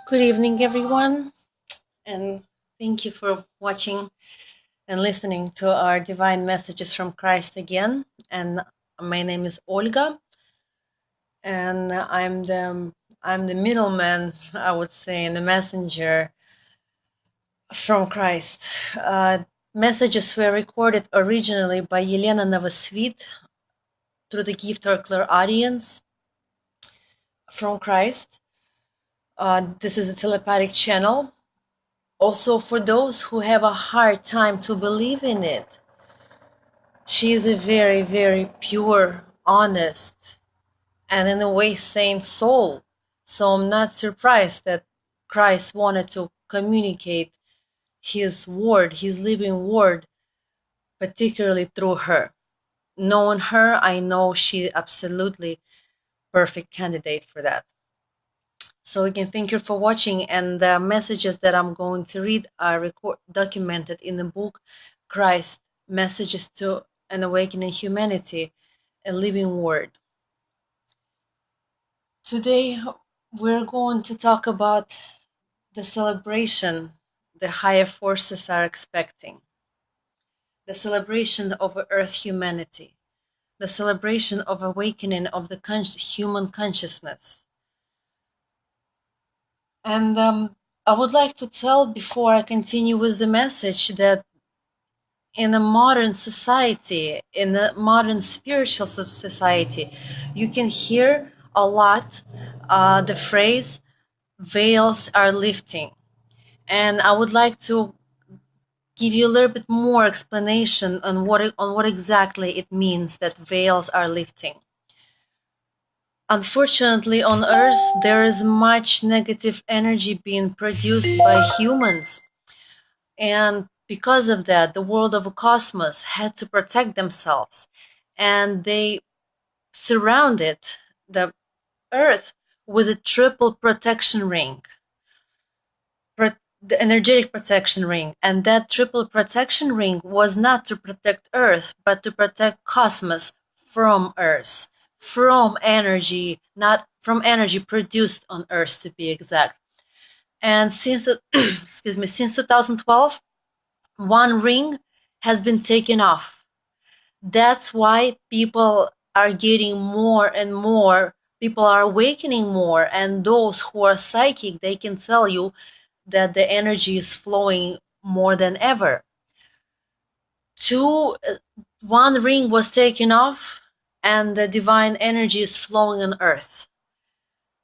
Good evening, everyone, and thank you for watching and listening to our divine messages from Christ again. And my name is Olga, and I'm the middleman, I would say, and the messenger from Christ. Messages were recorded originally by Yelena Novosvit through the gift or clairaudience from Christ. This is a telepathic channel. Also, for those who have a hard time to believe in it, she is a very, very pure, honest, and in a way sane soul. So I'm not surprised that Christ wanted to communicate his word, his living word, particularly through her. Knowing her, I know she's absolutely perfect candidate for that. So again, thank you for watching, and the messages that I'm going to read are documented in the book Christ, Messages to an Awakening Humanity, a Living Word. Today, we're going to talk about the celebration the higher forces are expecting, the celebration of Earth humanity, the celebration of awakening of the human consciousness. And I would like to tell, before I continue with the message, that in a modern society, in a modern spiritual society, you can hear a lot the phrase, veils are lifting. And I would like to give you a little bit more explanation on what exactly it means that veils are lifting. Unfortunately, on Earth, there is much negative energy being produced by humans. And because of that, the world of the cosmos had to protect themselves. And they surrounded the Earth with a triple protection ring. The energetic protection ring. And that triple protection ring was not to protect Earth, but to protect cosmos from Earth. From energy, not from energy produced on Earth, to be exact. And since since 2012, one ring has been taken off. That's why people are getting more and more, people are awakening more, and those who are psychic, they can tell you that the energy is flowing more than ever. One ring was taken off, and the divine energy is flowing on Earth.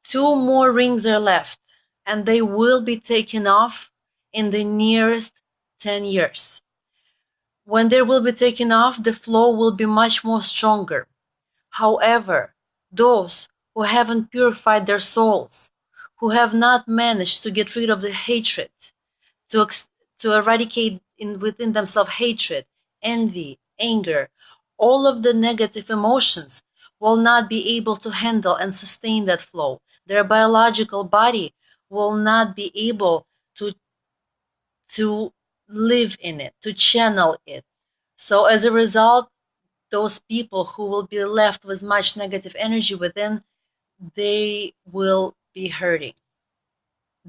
2 more rings are left, and they will be taken off in the nearest 10 years. When they will be taken off, the flow will be much more stronger. However, those who haven't purified their souls, who have not managed to get rid of the hatred, to eradicate within themselves hatred, envy, anger, all of the negative emotions, will not be able to handle and sustain that flow. Their biological body will not be able to live in it, to channel it. So as a result, those people who will be left with much negative energy within, they will be hurting.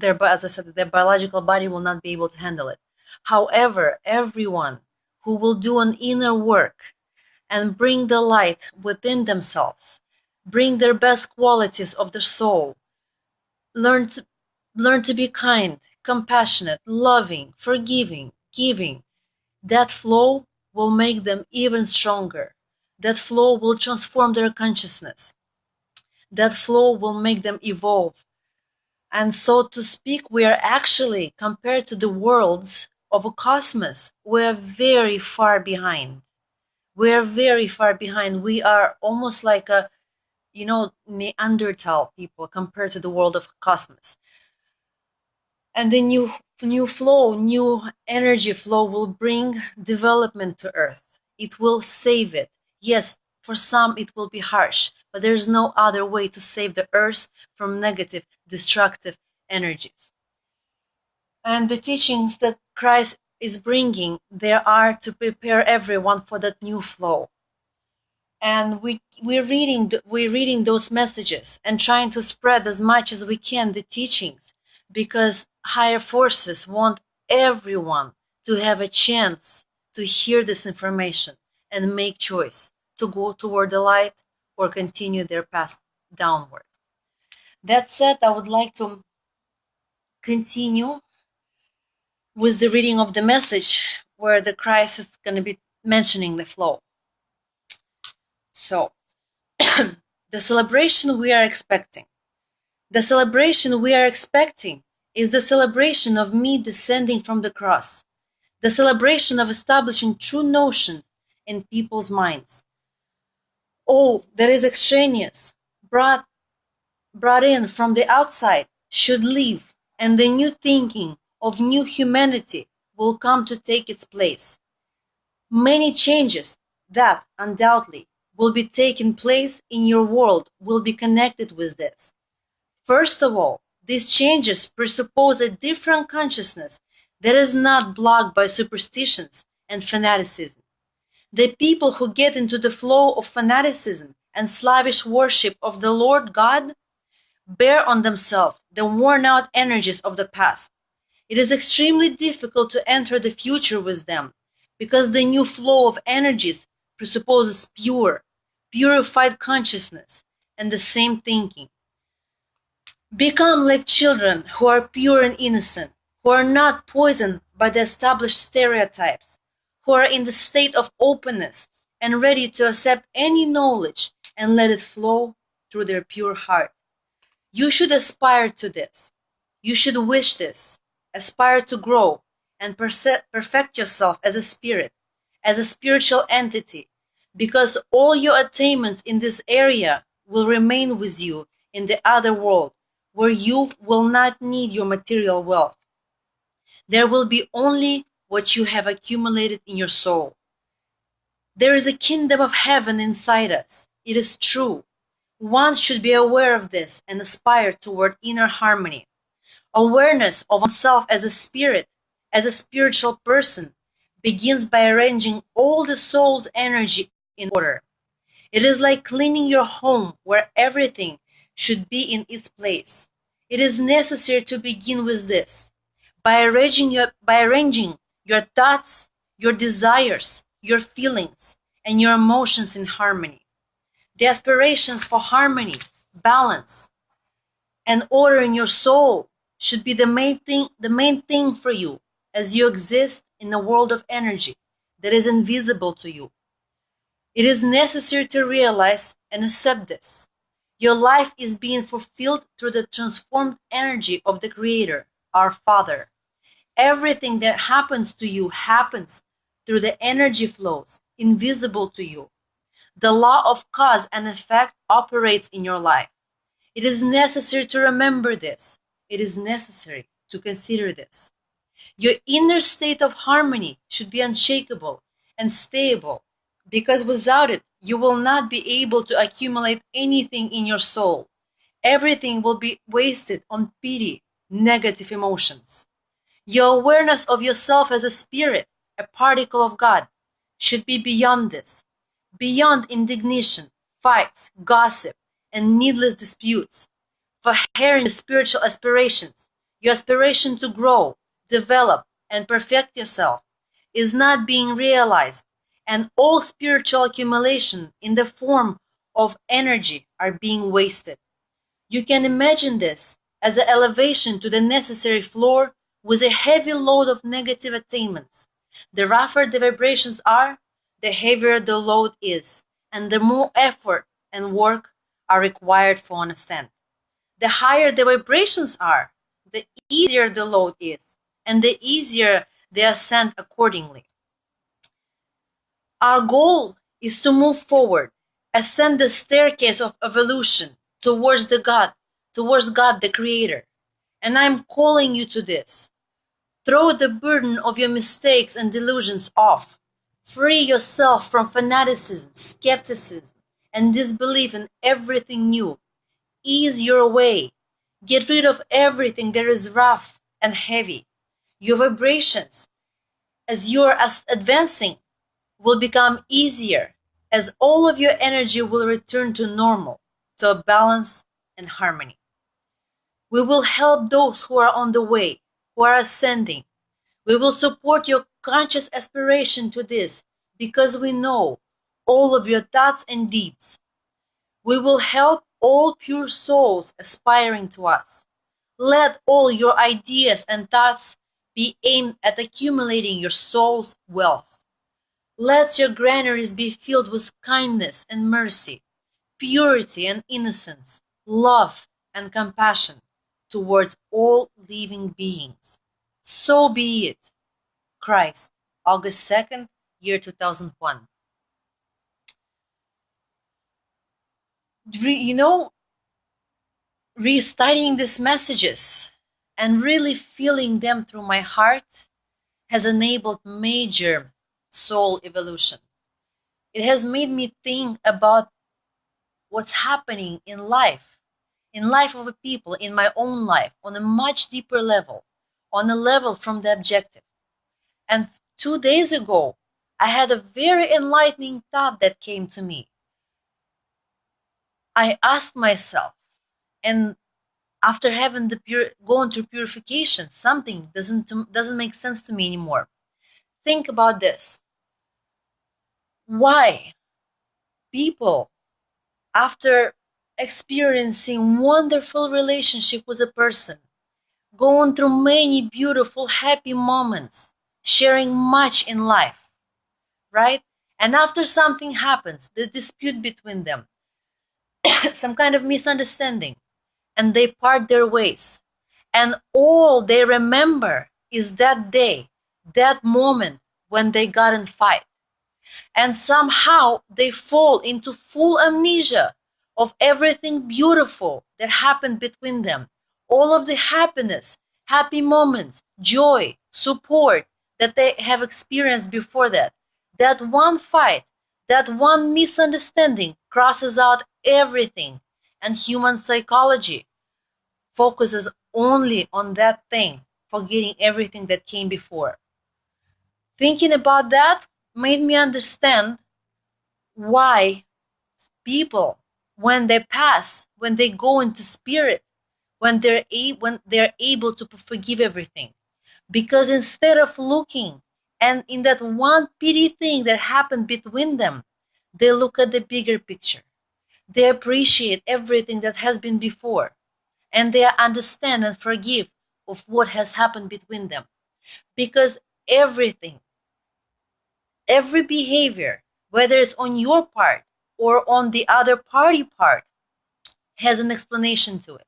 As I said, their biological body will not be able to handle it. However, everyone who will do an inner work and bring the light within themselves, bring their best qualities of the soul, learn to be kind, compassionate, loving, forgiving, giving, that flow will make them even stronger. That flow will transform their consciousness. That flow will make them evolve. And so to speak, we are actually, compared to the worlds of a cosmos, we are very far behind. We are very far behind. We are almost like a, Neanderthal people compared to the world of cosmos. And the new flow, new energy flow will bring development to Earth. It will save it. Yes, for some it will be harsh, but there's no other way to save the Earth from negative, destructive energies. And the teachings that Christ is bringing, there are to prepare everyone for that new flow. And we're reading those messages and trying to spread as much as we can the teachings, because higher forces want everyone to have a chance to hear this information and make choice to go toward the light or continue their path downward. That said, I would like to continue with the reading of the message where the Christ is going to be mentioning the flow. So, the celebration we are expecting. The celebration we are expecting is the celebration of me descending from the cross, the celebration of establishing true notions in people's minds. All that is extraneous, brought in from the outside, should leave, and the new thinking of new humanity will come to take its place. Many changes that, undoubtedly, will be taking place in your world will be connected with this. First of all, these changes presuppose a different consciousness that is not blocked by superstitions and fanaticism. The people who get into the flow of fanaticism and slavish worship of the Lord God bear on themselves the worn-out energies of the past. It is extremely difficult to enter the future with them, because the new flow of energies presupposes purified consciousness and the same thinking. Become like children who are pure and innocent, who are not poisoned by the established stereotypes, who are in the state of openness and ready to accept any knowledge and let it flow through their pure heart. You should aspire to this. You should wish this. Aspire to grow and perfect yourself as a spirit, as a spiritual entity, because all your attainments in this area will remain with you in the other world, where you will not need your material wealth. There will be only what you have accumulated in your soul. There is a kingdom of heaven inside us. It is true. One should be aware of this and aspire toward inner harmony. Awareness of oneself as a spirit, as a spiritual person, begins by arranging all the soul's energy in order. It is like cleaning your home where everything should be in its place. It is necessary to begin with this, by arranging your thoughts, your desires, your feelings, and your emotions in harmony. The aspirations for harmony, balance, and order in your soul should be the main thing for you as you exist in a world of energy that is invisible to you. It is necessary to realize and accept this. Your life is being fulfilled through the transformed energy of the Creator, our Father. Everything that happens to you happens through the energy flows invisible to you. The law of cause and effect operates in your life. It is necessary to remember this. It is necessary to consider this. Your inner state of harmony should be unshakable and stable, because without it, you will not be able to accumulate anything in your soul. Everything will be wasted on pity, negative emotions. Your awareness of yourself as a spirit, a particle of God, should be beyond this, beyond indignation, fights, gossip, and needless disputes. For hearing your spiritual aspirations, your aspiration to grow, develop, and perfect yourself is not being realized, and all spiritual accumulation in the form of energy are being wasted. You can imagine this as an elevation to the necessary floor with a heavy load of negative attainments. The rougher the vibrations are, the heavier the load is, and the more effort and work are required for an ascent. The higher the vibrations are, the easier the load is, and the easier the ascent accordingly. Our goal is to move forward, ascend the staircase of evolution towards God the Creator. And I'm calling you to this. Throw the burden of your mistakes and delusions off. Free yourself from fanaticism, skepticism, and disbelief in everything new. Ease your way. Get rid of everything that is rough and heavy. Your vibrations, as you're advancing, will become easier, as all of your energy will return to normal, to a balance and harmony. We will help those who are on the way, who are ascending. We will support your conscious aspiration to this, because we know all of your thoughts and deeds. We will help all pure souls aspiring to us. Let all your ideas and thoughts be aimed at accumulating your soul's wealth. Let your granaries be filled with kindness and mercy, purity and innocence, love and compassion towards all living beings. So be it. Christ, August 2nd, year 2001. Restudying these messages and really feeling them through my heart has enabled major soul evolution. It has made me think about what's happening in life of a people, in my own life, on a much deeper level, on a level from the objective. And 2 days ago, I had a very enlightening thought that came to me. I asked myself, and after having going through purification, something doesn't make sense to me anymore. Think about this. Why people, after experiencing wonderful relationship with a person, going through many beautiful, happy moments, sharing much in life, right? And after something happens, the dispute between them, some kind of misunderstanding, and they part their ways. And all they remember is that day, that moment when they got in fight. And somehow they fall into full amnesia of everything beautiful that happened between them. All of the happiness, happy moments, joy, support that they have experienced before that. That one fight, that one misunderstanding crosses out everything. And human psychology focuses only on that thing, forgetting everything that came before. Thinking about that made me understand why people, when they pass, when they go into spirit, when they're able to forgive everything, because instead of looking and in that one petty thing that happened between them, they look at the bigger picture. They appreciate everything that has been before, and they understand and forgive of what has happened between them, because everything, every behavior, whether it's on your part or on the other party part, has an explanation to it.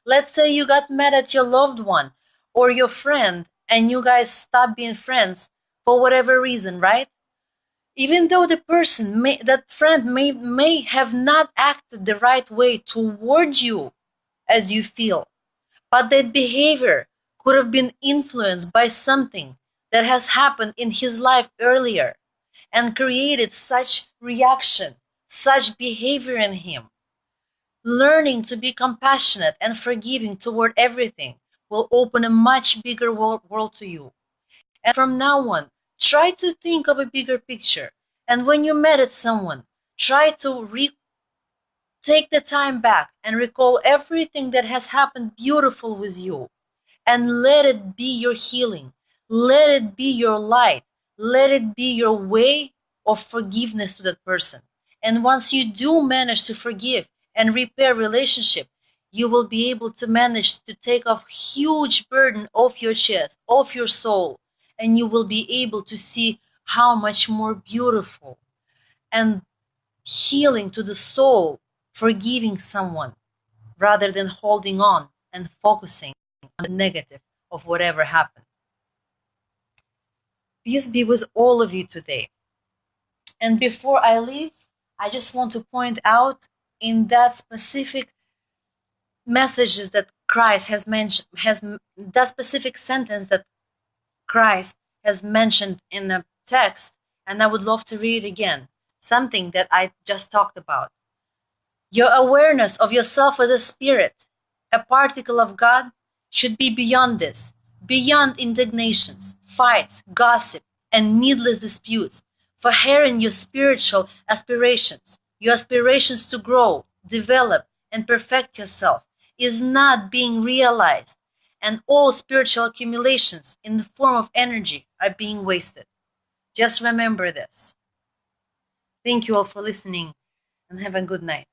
Let's say you got mad at your loved one or your friend and you guys stopped being friends for whatever reason, right? Even though that friend may have not acted the right way towards you as you feel, but that behavior could have been influenced by something that has happened in his life earlier and created such reaction, such behavior in him. Learning to be compassionate and forgiving toward everything will open a much bigger world to you. And from now on, try to think of a bigger picture. And when you're mad at someone, try to take the time back and recall everything that has happened beautiful with you. And let it be your healing. Let it be your light. Let it be your way of forgiveness to that person. And once you do manage to forgive and repair relationship, you will be able to manage to take off huge burden off your chest, off your soul, and you will be able to see how much more beautiful and healing to the soul, forgiving someone rather than holding on and focusing on the negative of whatever happened. Peace be with all of you today. And before I leave, I just want to point out in that specific messages that Christ has mentioned, that specific sentence that Christ has mentioned in the text, and I would love to read it again, something that I just talked about. Your awareness of yourself as a spirit, a particle of God, should be beyond this, beyond indignations, fights, gossip, and needless disputes, for hearing your spiritual aspirations, your aspirations to grow, develop, and perfect yourself, is not being realized, and all spiritual accumulations in the form of energy are being wasted. Just remember this. Thank you all for listening, and have a good night.